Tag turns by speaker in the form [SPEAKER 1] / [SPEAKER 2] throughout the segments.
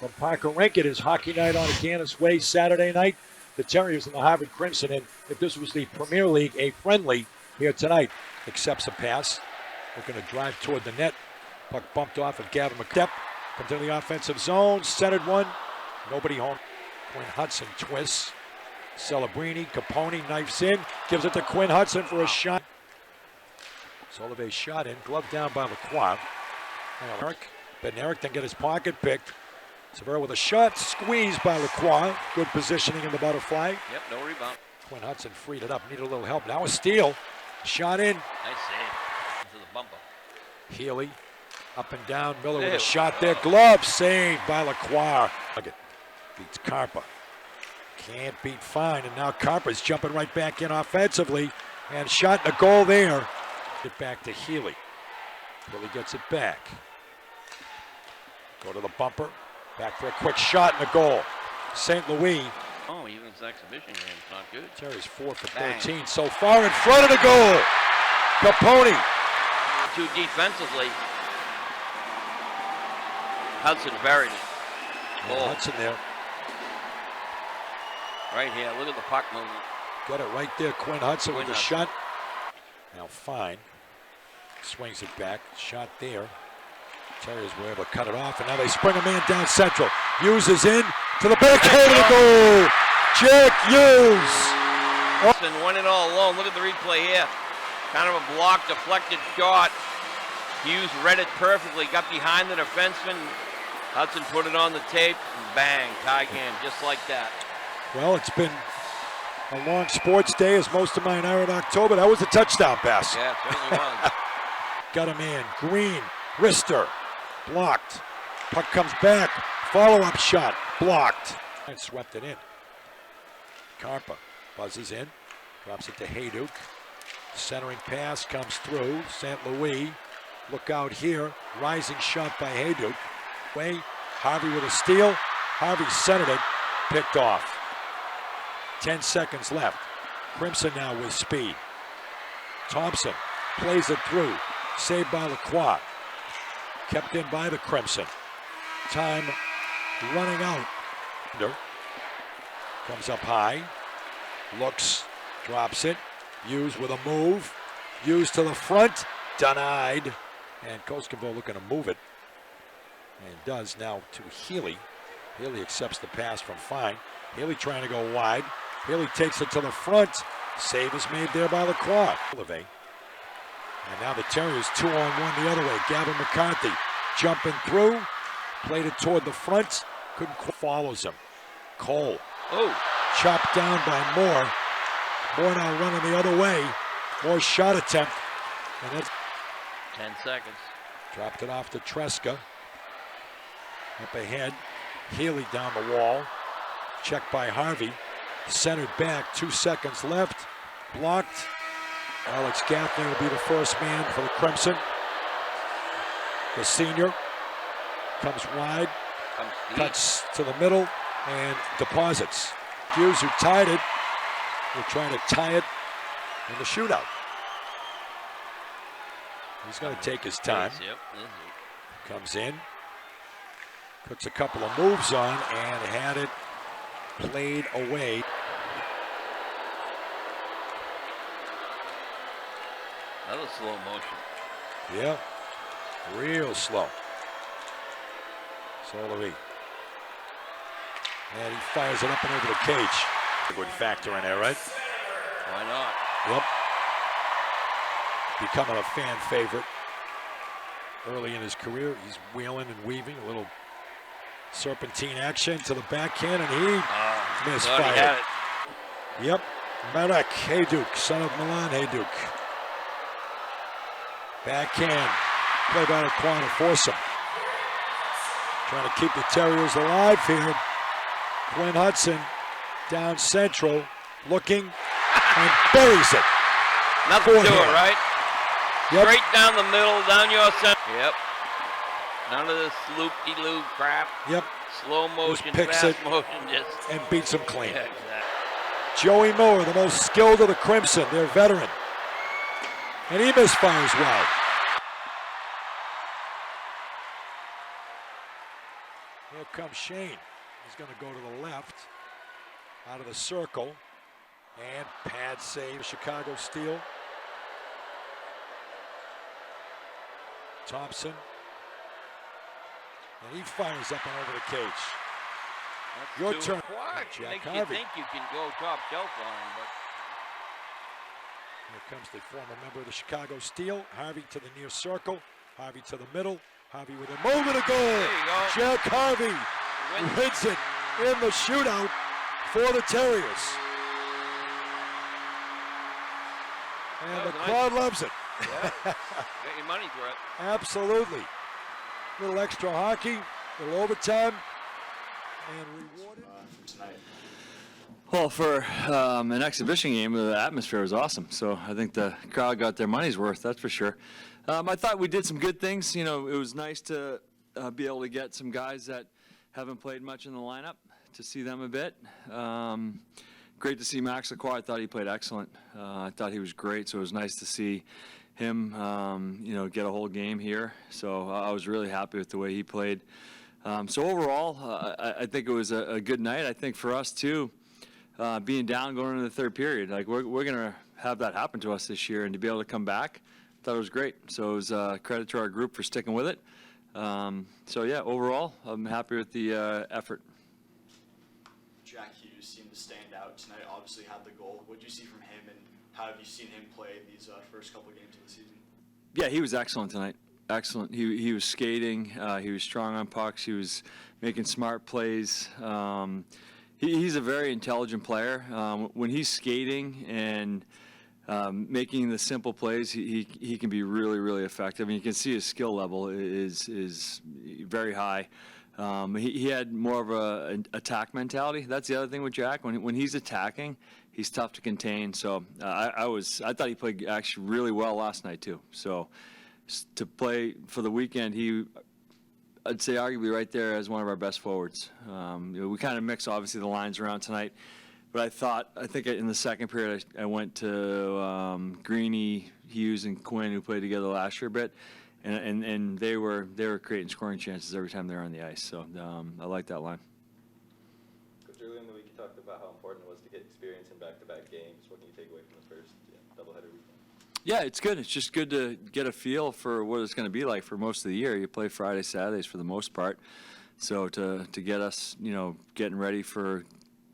[SPEAKER 1] from Parker Rink. It is hockey night on Aganis Way Saturday night. The Terriers and the Harvard Crimson, and if this was the Premier League, a friendly here tonight. Accepts a pass, looking to drive toward the net. Puck bumped off of Gavin McDepp. Comes into the offensive zone, centered one. Nobody home. Quinn Hudson twists. Celebrini, Capone knifes in, gives it to Quinn Hudson for a shot. Solveig shot in, glove down by Lacroix. Bednarik then get his pocket picked. Severa with a shot, squeezed by Lacroix. Good positioning in the butterfly.
[SPEAKER 2] Yep, no rebound.
[SPEAKER 1] Quinn Hudson freed it up, needed a little help. Now a steal, shot in.
[SPEAKER 2] Nice save into the bumper.
[SPEAKER 1] Healy up and down, Miller with a shot there. Glove saved by Lacroix. Beats Carpa. Can't beat Fine, and now Carpa's jumping right back in offensively. And shot and a goal there. Get back to Healy. Healy gets it back. Go to the bumper. Back for a quick shot and a goal. St. Louis.
[SPEAKER 2] Oh, even his exhibition game's not good.
[SPEAKER 1] Terry's 4 for 13 so far in front of the goal. Capone.
[SPEAKER 2] Too defensively. Hudson buried it.
[SPEAKER 1] Yeah, Hudson there.
[SPEAKER 2] Right here, look at the puck movement.
[SPEAKER 1] Got it right there, Quinn Hudson with a shot. Now Fine swings it back, shot there. Terriers were able to cut it off, and now they spring a man down central. Hughes is in to the backhand of the goal. Jack Hughes.
[SPEAKER 2] Hudson won it all alone. Look at the replay here. Kind of a block, deflected shot. Hughes read it perfectly, got behind the defenseman. Hudson put it on the tape, and bang, tie game, just like that.
[SPEAKER 1] Well, it's been a long sports day, as most of mine are in October. That was a touchdown pass.
[SPEAKER 2] Yeah, it certainly was.
[SPEAKER 1] Got a man, Green, wrister, blocked. Puck comes back, follow-up shot, blocked. And swept it in. Carpa buzzes in, drops it to Hayduk. Centering pass comes through, St. Louis. Look out here, rising shot by Hayduk. Harvey with a steal. Harvey centered it, picked off. 10 seconds left. Crimson now with speed. Thompson plays it through. Saved by Lacroix. Kept in by the Crimson. Time running out. Comes up high. Looks. Drops it. Hughes with a move. Hughes to the front. Denied. And Koskinen looking to move it. And does now to Healy. Healy accepts the pass from Fine. Healy trying to go wide. Healy takes it to the front. Save is made there by Lacroix. And now the Terriers 2-on-1 the other way. Gavin McCarthy jumping through. Played it toward the front. Couldn't follows him. Cole. Chopped down by Moore. Moore now running the other way. More shot attempt. And that's
[SPEAKER 2] 10 seconds.
[SPEAKER 1] Dropped it off to Tresca. Up ahead. Healy down the wall. Checked by Harvey. Centered back. 2 seconds left. Blocked. Alex Gaffney will be the first man for the Crimson. The senior comes wide. Cuts to the middle and deposits. Hughes, who tied it, will try to tie it in the shootout. He's going to take his time. Comes in. Puts a couple of moves on and had it played away.
[SPEAKER 2] That was slow motion.
[SPEAKER 1] Yeah, real slow. Solveig. And he fires it up and over the cage. Good factor in there, right?
[SPEAKER 2] Why not?
[SPEAKER 1] Yep. Becoming a fan favorite early in his career. He's wheeling and weaving, a little serpentine action to the backhand, and he misfired. Yep. Marek Hayduk, son of Milan Hayduk. Backhand. Play by Lacroix to force him. Trying to keep the Terriers alive here. Quinn Hudson down central, looking, and buries it.
[SPEAKER 2] Nothing to it, right?
[SPEAKER 1] Yep.
[SPEAKER 2] Straight down the middle, down your center. Yep. None of this loop-de-loop crap.
[SPEAKER 1] Yep.
[SPEAKER 2] Slow motion,
[SPEAKER 1] picks
[SPEAKER 2] fast
[SPEAKER 1] it
[SPEAKER 2] motion, just.
[SPEAKER 1] And beats him clean.
[SPEAKER 2] Yeah, exactly.
[SPEAKER 1] Joey Miller, the most skilled of the Crimson, their veteran. And he misfires well. Here comes Shane. He's going to go to the left, out of the circle, and pad save, Chicago steal. Thompson, and he fires up and over the cage.
[SPEAKER 2] That's
[SPEAKER 1] Your
[SPEAKER 2] too
[SPEAKER 1] turn,
[SPEAKER 2] quiet.
[SPEAKER 1] Jack
[SPEAKER 2] Makes you
[SPEAKER 1] Harvey.
[SPEAKER 2] think you can go top shelf on him, but
[SPEAKER 1] Here comes the former member of the Chicago Steel. Harvey to the near circle. Harvey to the middle. Harvey with a moment to goal.
[SPEAKER 2] there you go.
[SPEAKER 1] Jack Harvey wins it in the shootout for the Terriers. And
[SPEAKER 2] That
[SPEAKER 1] the
[SPEAKER 2] was nice.
[SPEAKER 1] crowd loves it.
[SPEAKER 2] Yeah, get your money's worth.
[SPEAKER 1] Absolutely. Little extra hockey, little overtime, and rewarded.
[SPEAKER 3] For tonight.
[SPEAKER 4] Well, for an exhibition game, the atmosphere was awesome. So I think the crowd got their money's worth, that's for sure. I thought we did some good things. You know, it was nice to be able to get some guys that haven't played much in the lineup, to see them a bit. Great to see Max Lacroix. I thought he played excellent. I thought he was great, so it was nice to see him, get a whole game here. So I was really happy with the way he played. So overall, I think it was a good night. I think for us, too, being down going into the third period, like we're going to have that happen to us this year, and to be able to come back, I thought it was great. So it was credit to our group for sticking with it. So yeah, overall, I'm happy with the effort.
[SPEAKER 3] Jack Hughes seemed to stand out tonight. Obviously had the goal. What did you see from him, and how have you seen him play these first couple games of the season?
[SPEAKER 4] Yeah, he was excellent tonight. Excellent. He was skating. He was strong on pucks. He was making smart plays. He's a very intelligent player. When he's skating and making the simple plays, he can be really, really effective. And you can see his skill level is very high. He had more of an attack mentality. That's the other thing with Jack. When he's attacking, he's tough to contain. So I thought he played actually really well last night too. So to play for the weekend, I'd say arguably right there as one of our best forwards. We kind of mix obviously the lines around tonight, but I think in the second period I went to Greeny, Hughes, and Quinn, who played together last year a bit, and they were creating scoring chances every time they were on the ice. So I like that line.
[SPEAKER 5] Coach, earlier in the week you talked about how important it was to get experience in back-to-back games. What can you take away from the first doubleheader weekend?
[SPEAKER 4] Yeah, it's good. It's just good to get a feel for what it's going to be like for most of the year. You play Friday, Saturdays for the most part. So to get us, getting ready for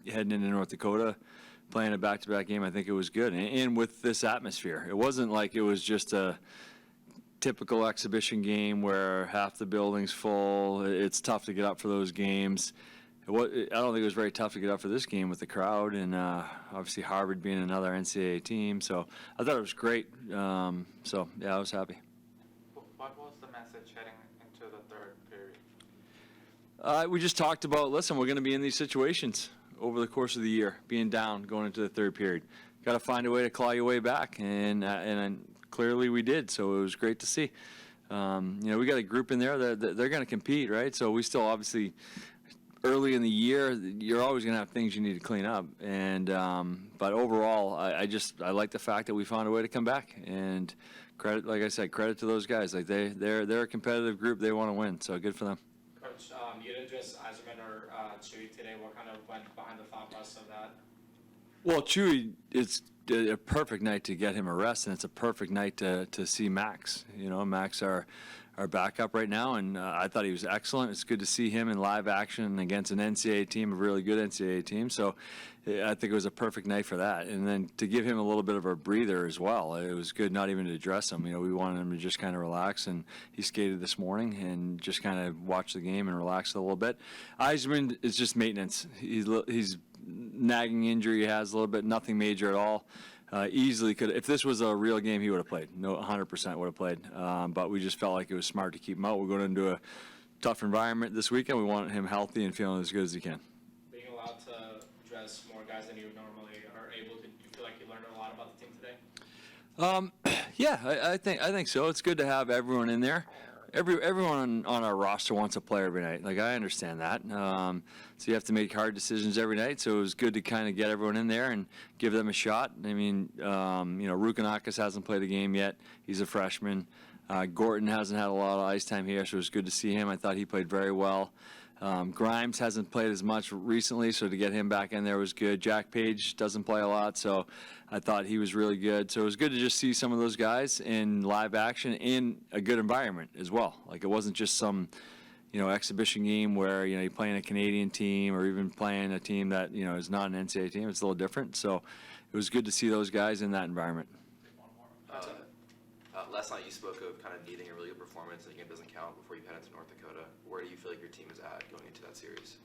[SPEAKER 4] heading into North Dakota, playing a back-to-back game, I think it was good. And with this atmosphere, it wasn't like it was just a typical exhibition game where half the building's full. It's tough to get up for those games. I don't think it was very tough to get up for this game with the crowd, and obviously Harvard being another NCAA team. So I thought it was great. So yeah, I was happy.
[SPEAKER 6] What was the message heading into the third period?
[SPEAKER 4] We just talked about, listen, we're going to be in these situations over the course of the year, being down, going into the third period. Got to find a way to claw your way back, and clearly we did. So it was great to see. We got a group in there that they're going to compete, right? So we still obviously. Early in the year, you're always going to have things you need to clean up, and but overall, I like the fact that we found a way to come back. And like I said, credit to those guys. Like they're a competitive group. They want to win, so good for them.
[SPEAKER 6] Coach, you didn't address Eiserman or Chewy today. What kind of went behind the thought process of that?
[SPEAKER 4] Well, Chewy, it's a perfect night to get him a rest, and it's a perfect night to see Max. Max, our backup right now, and I thought he was excellent. It's good to see him in live action against an NCAA team, a really good NCAA team. So I think it was a perfect night for that. And then to give him a little bit of a breather as well. It was good not even to dress him. We wanted him to just kind of relax, and he skated this morning and just kind of watched the game and relaxed a little bit. Eiserman is just maintenance. He's nagging injury he has a little bit, nothing major at all. Easily could, if this was a real game, he would have played. No, 100% would have played. But we just felt like it was smart to keep him out. We're going into a tough environment this weekend. We want him healthy and feeling as good as he can.
[SPEAKER 6] Being allowed to dress more guys than you normally are able to, do you feel like you learned a lot about the team today?
[SPEAKER 4] Yeah, I think so. It's good to have everyone in there. Everyone on our roster wants to play every night. Like, I understand that. So you have to make hard decisions every night. So it was good to kind of get everyone in there and give them a shot. I mean, Rukanakis hasn't played a game yet. He's a freshman. Gorton hasn't had a lot of ice time here, so it was good to see him. I thought he played very well. Grimes hasn't played as much recently, so to get him back in there was good. Jack Page doesn't play a lot, so I thought he was really good. So it was good to just see some of those guys in live action in a good environment as well. Like, it wasn't just some, exhibition game where, you're playing a Canadian team or even playing a team that, is not an NCAA team. It's a little different. So it was good to see those guys in that environment.
[SPEAKER 7] Last night you spoke of kind of needing a really good performance and the game doesn't count before you head into North Dakota. Where do you feel like your team is at going into that series?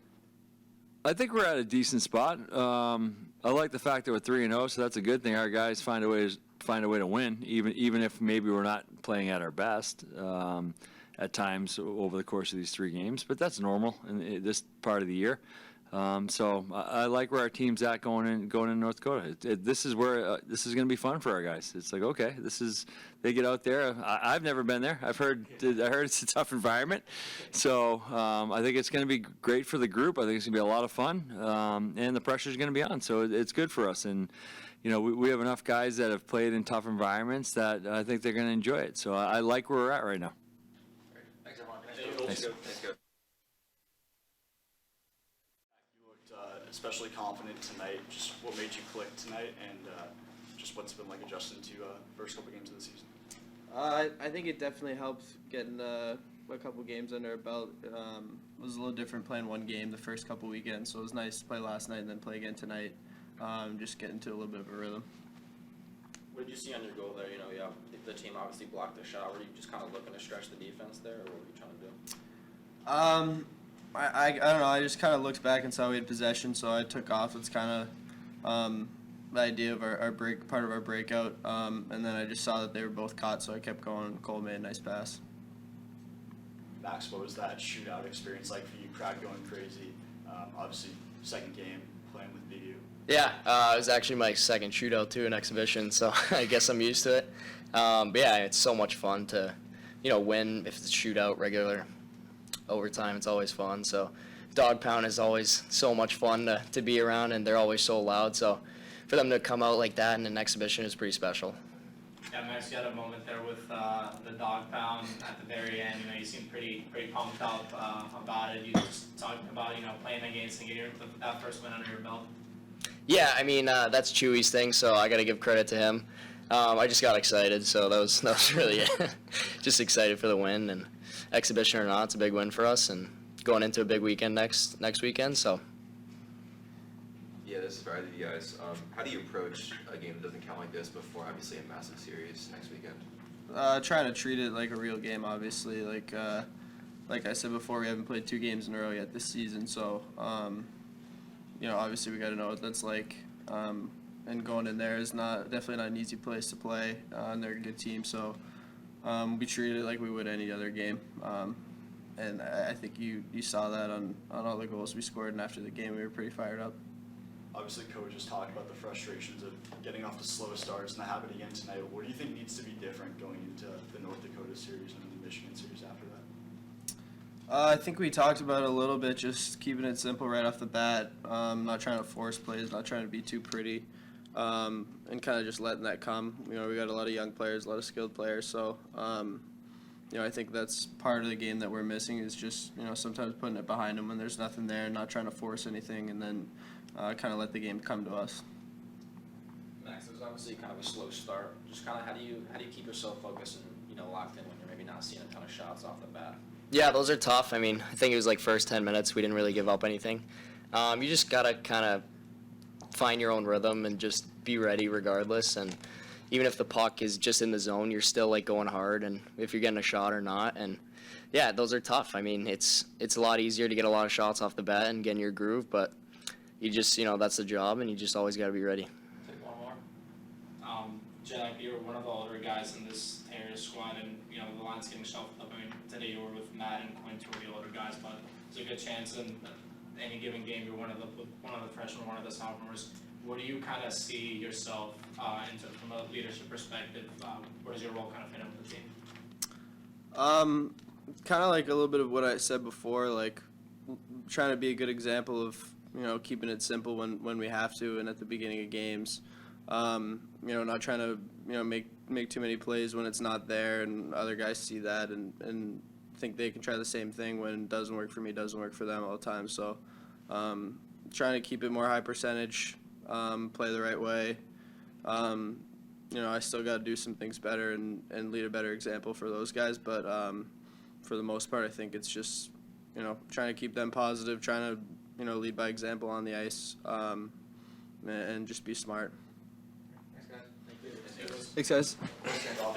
[SPEAKER 4] I think we're at a decent spot. I like the fact that we're 3-0, so that's a good thing. Our guys find a way to win, even if maybe we're not playing at our best at times over the course of these 3 games. But that's normal in this part of the year. So I like where our team's at going in North Dakota. This is where this is going to be fun for our guys. It's like, okay, they get out there. I've never been there. I heard it's a tough environment. So I think it's going to be great for the group. I think it's going to be a lot of fun, and the pressure's going to be on. So it's good for us. And we have enough guys that have played in tough environments that I think they're going to enjoy it. So I like where we're at right now.
[SPEAKER 7] Thanks, everyone.
[SPEAKER 4] Thanks.
[SPEAKER 3] Especially confident tonight. Just what made you click tonight, and just what's been like adjusting to first couple games of the season?
[SPEAKER 8] I think it definitely helped getting a couple games under our belt. It was a little different playing one game the first couple weekends, so it was nice to play last night and then play again tonight. Just get into a little bit of a rhythm.
[SPEAKER 6] What did you see on your goal there? The team obviously blocked the shot. Were you just kind of looking to stretch the defense there, or what were you trying to do?
[SPEAKER 8] I don't know. I just kind of looked back and saw we had possession, so I took off. It's kind of the idea of our break, part of our breakout, and then I just saw that they were both caught, so I kept going. Cole made a nice pass.
[SPEAKER 3] Max, what was that shootout experience like for you? Crowd going crazy. Obviously, second game playing with BU.
[SPEAKER 9] Yeah, it was actually my second shootout too, an exhibition, so I guess I'm used to it. But yeah, it's so much fun to, win if it's a shootout, regular overtime. It's always fun. So dog pound is always so much fun to be around, and they're always so loud. So for them to come out like that in an exhibition is pretty special.
[SPEAKER 6] Yeah, Max, you had a moment there with the dog pound at the very end. You seemed pretty pumped up about it. You just talked about playing against and getting that first win under your belt.
[SPEAKER 9] Yeah, I mean that's Chewy's thing, so I got to give credit to him. I just got excited, so that was really it. Just excited for the win, and exhibition or not, it's a big win for us, and going into a big weekend next weekend. So.
[SPEAKER 7] Yeah, this is for either of you guys. How do you approach a game that doesn't count like this before obviously a massive series next weekend?
[SPEAKER 8] Trying to treat it like a real game, obviously. Like I said before, we haven't played 2 games in a row yet this season, so obviously we got to know what that's like. And going in there is definitely not an easy place to play, and they're a good team, so we treat it like we would any other game. And I think you saw that on all the goals we scored, and after the game we were pretty fired up.
[SPEAKER 3] Obviously, Coach just talked about the frustrations of getting off to slow starts, and that happened again tonight. What do you think needs to be different going into the North Dakota series and the Michigan series after that?
[SPEAKER 8] I think we talked about it a little bit, just keeping it simple right off the bat, not trying to force plays, not trying to be too pretty, and kind of just letting that come. We got a lot of young players, a lot of skilled players, so I think that's part of the game that we're missing is just sometimes putting it behind them when there's nothing there, not trying to force anything, and then kind of let the game come to us.
[SPEAKER 6] Max, it was obviously kind of a slow start. Just kind of how do you keep yourself focused and locked in when you're maybe not seeing a ton of shots off the bat?
[SPEAKER 9] Yeah, those are tough. I mean, I think it was like first 10 minutes we didn't really give up anything. You just gotta kind of find your own rhythm and just be ready regardless. And even if the puck is just in the zone, you're still like going hard, and if you're getting a shot or not. And yeah, those are tough. I mean, it's a lot easier to get a lot of shots off the bat and get in your groove, but you just that's the job, and you just always got to be ready.
[SPEAKER 6] Take one more. Jack, you're one of the older guys in this Terriers squad, and the line's getting shuffled up. I mean, today you were with Matt and Quinn, 2 of the older guys, but there's a good chance in any given game you're one of the freshmen, one of the sophomores. What do you kind of see yourself from a leadership perspective? Where does your role kind of fit in with the team?
[SPEAKER 8] Kind of like a little bit of what I said before, like trying to be a good example of keeping it simple when we have to, and at the beginning of games, not trying to make too many plays when it's not there, and other guys see that and think they can try the same thing. When it doesn't work for me, doesn't work for them all the time. So trying to keep it more high percentage, play the right way. I still got to do some things better and lead a better example for those guys. But for the most part, I think it's just, trying to keep them positive, trying to, lead by example on the ice, and just be smart.
[SPEAKER 5] Thanks, guys. Thank you.
[SPEAKER 8] Thanks, guys.
[SPEAKER 3] Thank all.